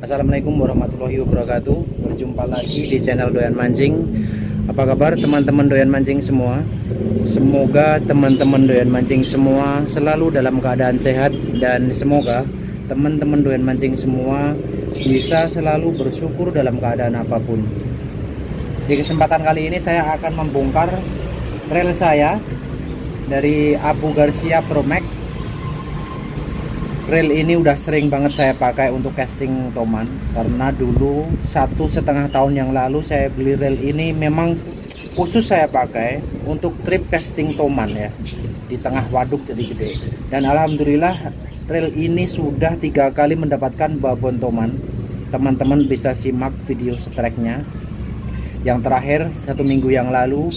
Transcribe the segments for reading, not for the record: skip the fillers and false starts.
Assalamualaikum warahmatullahi wabarakatuh. Berjumpa lagi di channel Doyan Mancing. Apa kabar teman-teman doyan mancing semua? Semoga teman-teman doyan mancing semua selalu dalam keadaan sehat, dan semoga teman-teman doyan mancing semua bisa selalu bersyukur dalam keadaan apapun. Di kesempatan kali ini saya akan membongkar reel saya dari Abu Garcia Pro Max. Reel ini udah sering banget saya pakai untuk casting toman, karena dulu 1,5 tahun yang lalu saya beli reel ini memang khusus saya pakai untuk trip casting toman ya, di tengah waduk jadi gede. Dan alhamdulillah reel ini sudah 3 kali mendapatkan babon toman. Teman-teman bisa simak video strike-nya. Yang terakhir 1 minggu yang lalu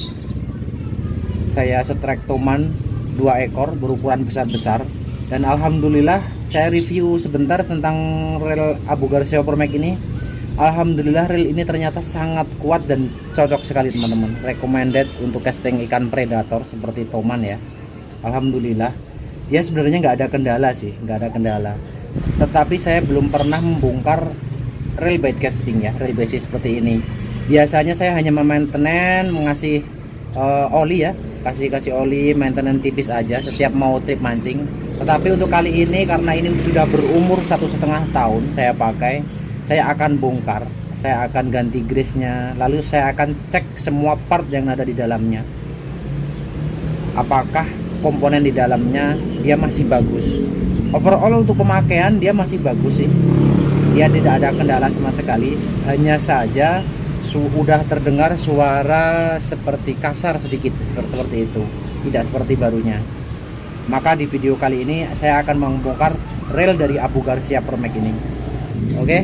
saya strike toman 2 ekor berukuran besar-besar. Dan alhamdulillah saya review sebentar tentang reel Abu Garcia Pro Max ini. Alhamdulillah reel ini ternyata sangat kuat dan cocok sekali teman-teman. Recommended untuk casting ikan predator seperti toman ya. Alhamdulillah dia sebenarnya nggak ada kendala sih, nggak ada kendala. Tetapi saya belum pernah membongkar reel bait casting ya, reel bait seperti ini. Biasanya saya hanya maintenance, mengasih oli ya, kasih oli, maintenance tipis aja setiap mau trip mancing. Tetapi untuk kali ini, karena ini sudah berumur 1,5 tahun saya pakai, saya akan bongkar, saya akan ganti grease-nya, lalu saya akan cek semua part yang ada di dalamnya. Apakah komponen di dalamnya dia masih bagus. Overall untuk pemakaian dia masih bagus sih. Dia tidak ada kendala sama sekali. Hanya saja sudah terdengar suara seperti kasar sedikit seperti itu, tidak seperti barunya. Maka di video kali ini saya akan membongkar reel dari Abu Garcia Pro Max ini. Oke,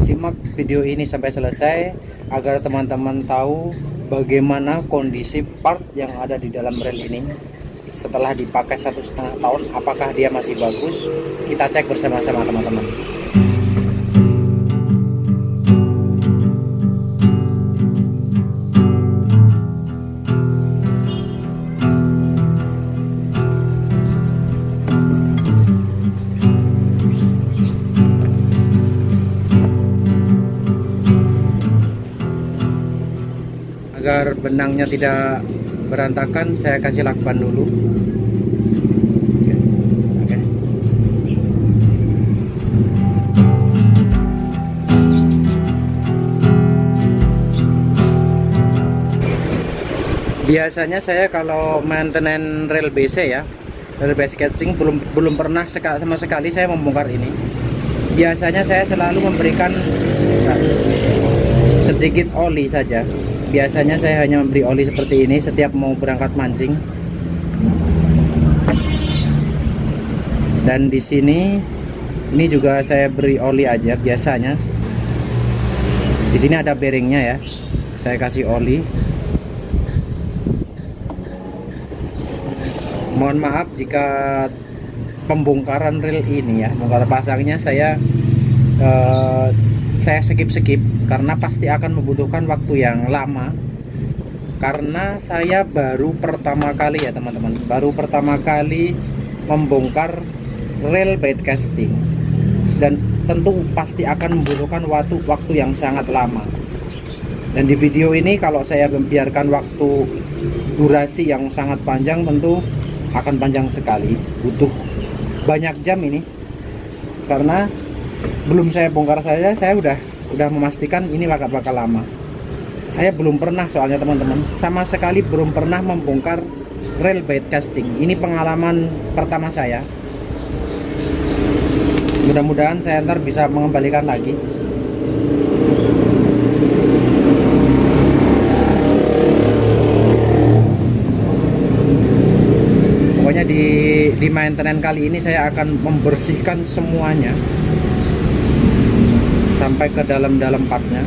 simak video ini sampai selesai agar teman-teman tahu bagaimana kondisi part yang ada di dalam reel ini setelah dipakai 1,5 tahun. Apakah dia masih bagus? Kita cek bersama-sama teman-teman. Agar benangnya tidak berantakan, saya kasih lakban dulu. Oke. Biasanya saya kalau maintenance reel BC ya, reel base casting, belum pernah sama sekali saya membongkar ini. Biasanya saya selalu memberikan sedikit oli saja. Biasanya saya hanya memberi oli seperti ini setiap mau berangkat mancing. Dan di sini ini juga saya beri oli aja biasanya. Di sini ada bearingnya ya. Saya kasih oli. Mohon maaf jika pembongkaran reel ini ya, bongkar pasangnya saya skip karena pasti akan membutuhkan waktu yang lama, karena saya baru pertama kali ya teman-teman, baru pertama kali membongkar reel bait casting, dan tentu pasti akan membutuhkan waktu yang sangat lama. Dan di video ini kalau saya membiarkan waktu durasi yang sangat panjang, tentu akan panjang sekali, butuh banyak jam ini, karena belum saya bongkar saja saya udah memastikan ini bakal lama. Saya belum pernah soalnya teman-teman, sama sekali belum pernah membongkar reel bait casting. Ini pengalaman pertama saya. Mudah-mudahan saya ntar bisa mengembalikan lagi. Pokoknya di maintenance kali ini saya akan membersihkan semuanya sampai ke dalam partnya.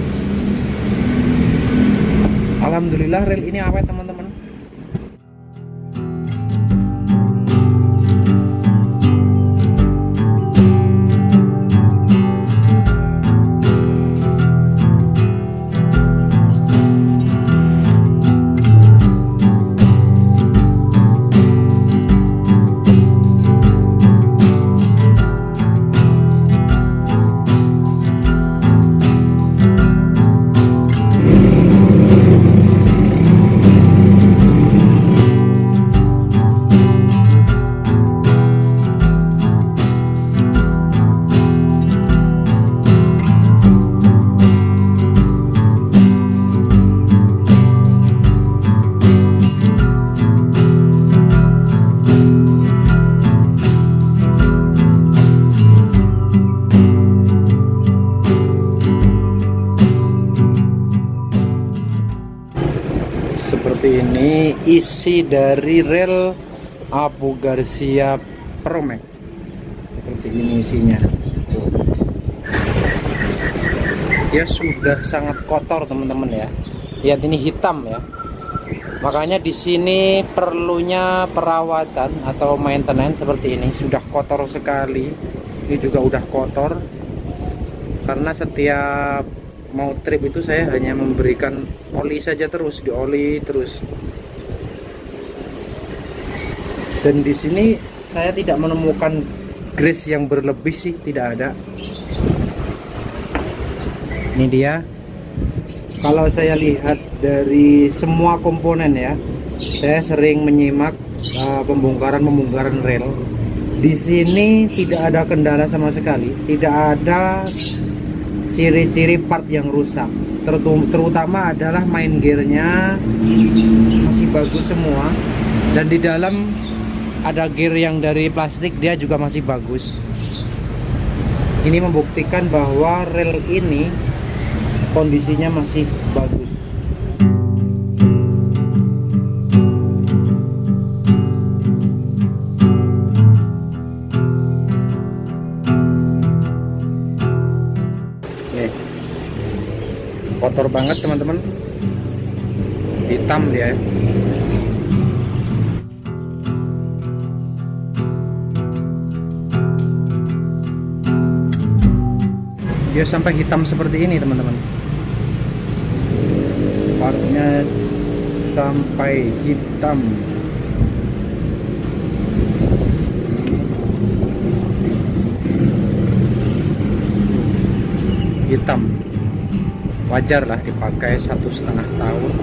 Alhamdulillah reel ini awet teman-teman. Ini isi dari rel Abu Garcia Promek. Seperti ini isinya. Ya sudah sangat kotor teman-teman ya. Lihat ini hitam ya. Makanya di sini perlunya perawatan atau maintenance seperti ini. Sudah kotor sekali. Ini juga udah kotor. Karena setiap mau trip itu saya hanya memberikan oli saja terus, dioli terus. Dan di sini saya tidak menemukan grease yang berlebih sih, tidak ada. Ini dia. Kalau saya lihat dari semua komponen ya, saya sering menyimak pembongkaran rel. Di sini tidak ada kendala sama sekali, tidak ada ciri-ciri part yang rusak. Terutama adalah main gearnya masih bagus semua, dan di dalam ada gear yang dari plastik, dia juga masih bagus. Ini membuktikan bahwa rel ini kondisinya masih bagus. Nih, kotor banget teman-teman, hitam dia ya. Dia sampai hitam seperti ini teman-teman, partnya sampai hitam. Hitam wajar lah dipakai 1,5 tahun.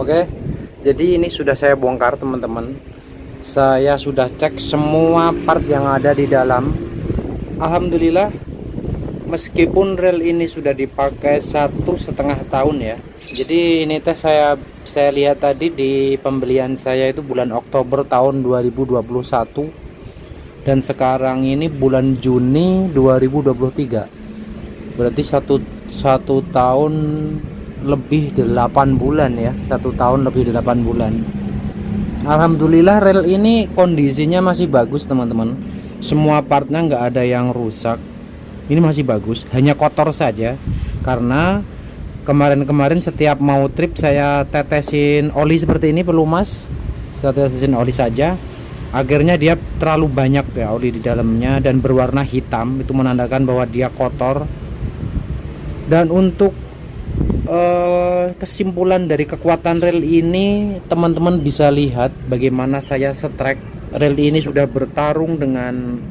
Oke, jadi ini sudah saya bongkar teman-teman. Saya sudah cek semua part yang ada di dalam. Alhamdulillah, meskipun rel ini sudah dipakai 1,5 tahun ya. Jadi ini teh saya lihat tadi di pembelian saya itu bulan Oktober tahun 2021, dan sekarang ini bulan Juni 2023. Berarti satu tahun lebih 8 bulan ya, 1 tahun lebih 8 bulan. Alhamdulillah rel ini kondisinya masih bagus teman-teman. Semua partnya nggak ada yang rusak. Ini masih bagus, hanya kotor saja. Karena kemarin-kemarin setiap mau trip saya tetesin oli seperti ini, pelumas. Saya tetesin oli saja. Akhirnya dia terlalu banyak ya oli di dalamnya dan berwarna hitam. Itu menandakan bahwa dia kotor. Dan untuk kesimpulan dari kekuatan rel ini, teman-teman bisa lihat bagaimana saya setrek. Rel ini sudah bertarung dengan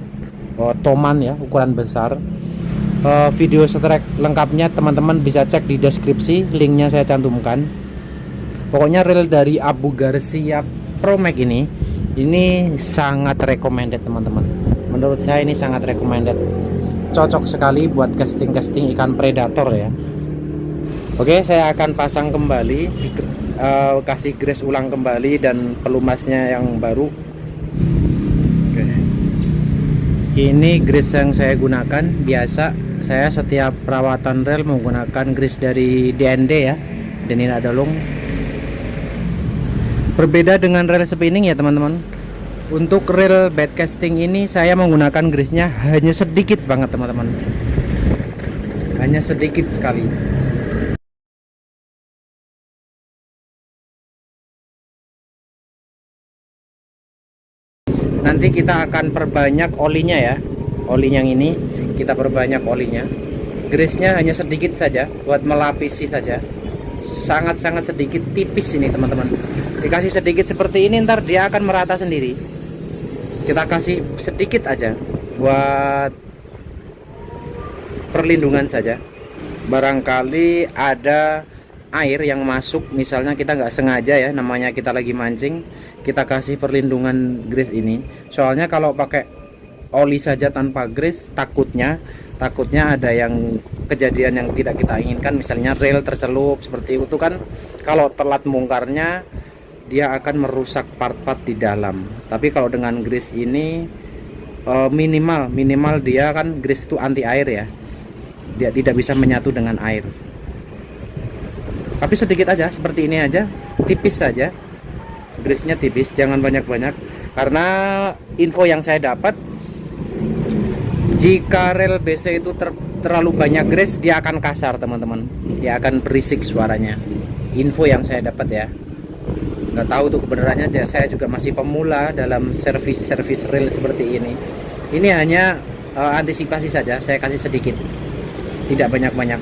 Toman ya, ukuran besar. Video setrek lengkapnya teman-teman bisa cek di deskripsi, linknya saya cantumkan. Pokoknya rel dari Abu Garcia Promek ini sangat recommended teman-teman. Menurut saya ini sangat recommended, cocok sekali buat casting ikan predator ya. Oke, saya akan pasang kembali, kasih grease ulang kembali dan pelumasnya yang baru. Oke. Ini grease yang saya gunakan biasa. Saya setiap perawatan rel menggunakan grease dari DND ya, Denina Dalung. Berbeda dengan rel spinning ya teman-teman. Untuk rel bed casting ini saya menggunakan grease-nya hanya sedikit banget teman-teman, hanya sedikit sekali. Nanti kita akan perbanyak olinya ya, oli yang ini kita perbanyak olinya. Grease-nya hanya sedikit saja buat melapisi saja, sangat-sangat sedikit, tipis ini teman-teman. Dikasih sedikit seperti ini, ntar dia akan merata sendiri. Kita kasih sedikit aja buat perlindungan saja. Barangkali ada air yang masuk, misalnya kita nggak sengaja ya, namanya kita lagi mancing, kita kasih perlindungan grease ini. Soalnya kalau pakai oli saja tanpa grease, takutnya ada yang kejadian yang tidak kita inginkan, misalnya rel tercelup seperti itu kan. Kalau telat bongkarnya, dia akan merusak part-part di dalam. Tapi kalau dengan grease ini minimal dia kan, grease itu anti air ya, dia tidak bisa menyatu dengan air. Tapi sedikit aja, seperti ini aja, tipis saja, grease-nya tipis, jangan banyak-banyak. Karena info yang saya dapat, jika rel BC itu terlalu banyak grease, dia akan kasar teman-teman, dia akan berisik suaranya. Info yang saya dapat ya, nggak tahu tuh kebenarannya aja, saya juga masih pemula dalam servis rel seperti ini. Ini hanya antisipasi saja, saya kasih sedikit, tidak banyak-banyak.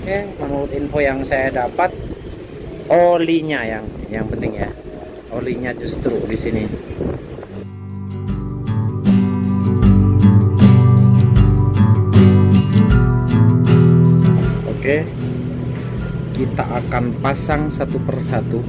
Oke, menurut info yang saya dapat, olinya yang penting ya, olinya justru di sini. Oke, kita akan pasang satu persatu.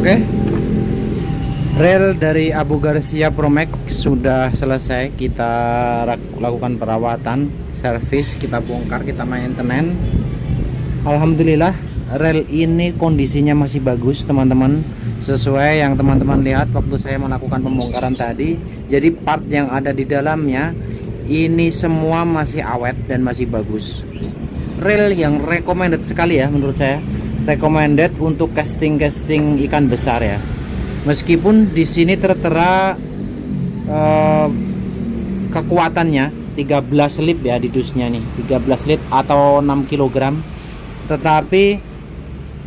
Oke, rel dari Abu Garcia Promek sudah selesai. Kita lakukan perawatan, servis, kita bongkar, kita maintenance. Alhamdulillah, rel ini kondisinya masih bagus teman-teman, sesuai yang teman-teman lihat waktu saya melakukan pembongkaran tadi. Jadi part yang ada di dalamnya ini semua masih awet dan masih bagus. Rel yang recommended sekali ya menurut saya, recommended untuk casting ikan besar ya. Meskipun di sini tertera kekuatannya 13 lip ya di dusnya nih, 13 lip atau 6 kg, tetapi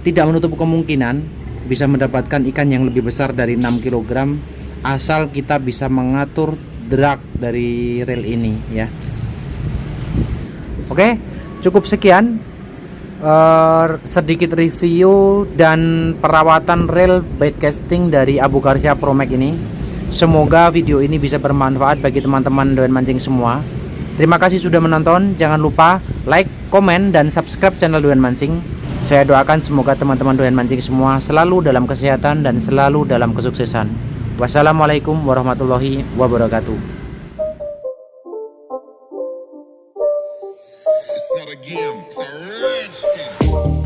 tidak menutup kemungkinan bisa mendapatkan ikan yang lebih besar dari 6 kg asal kita bisa mengatur drag dari rel ini ya. Oke, cukup sekian sedikit review dan perawatan rel bait casting dari Abu Garcia Promek ini. Semoga video ini bisa bermanfaat bagi teman-teman doyan mancing semua. Terima kasih sudah menonton. Jangan lupa like, komen, dan subscribe channel Doyan Mancing. Saya doakan semoga teman-teman doyan mancing semua selalu dalam kesehatan dan selalu dalam kesuksesan. Wassalamualaikum warahmatullahi wabarakatuh. It's not a game, it's a rich thing.